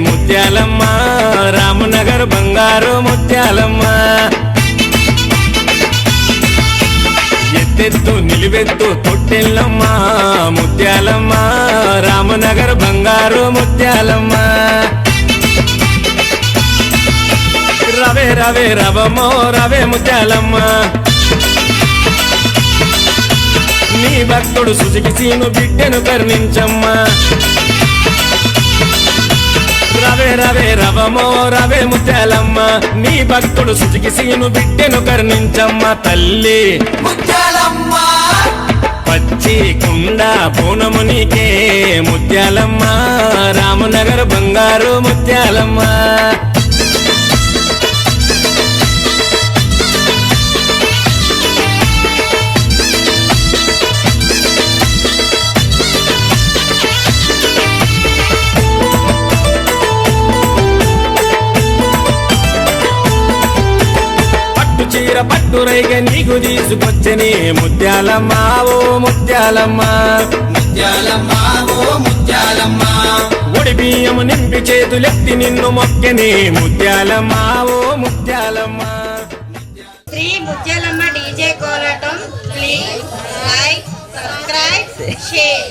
ముత్యాలమ్మ రామనగర్ బంగారు ముత్యాలమ్మ ఎత్తెత్తు నిలువెత్తు తొట్టెల్లమ్మ ముత్యాలమ్మ రామనగర్ బంగారు ముత్యాలమ్మ రవే రవే రవమో రవే ముత్యాలమ్మ నీ భక్తుడు సుజికి సీను బిడ్డను కరుణించమ్మా రవే రవే రవమో రవే ముత్యాలమ్మ నీ భక్తుడు సుజికి సీను బిడ్డను కరుణించమ్మ తల్లి ముత్యాలమ్మ పచ్చి కుండ పూనము నీకే ముత్యాలమ్మ రామనగర్ బంగారు ముత్యాలమ్మ చీర పట్టురైగా నీకు తీసుకొచ్చని ముత్యాలమ్మ ఓ ముత్యాలమ్మ ముత్యాలమ్మ ఓ ముత్యాలమ్మ ఒడి బియ్యము నింపి చేతులెత్తి నిన్ను మొక్కని ముత్యాలమ్మ ఓ Mutyalamma Sri Mutyalamma DJ Kolatam please like subscribe share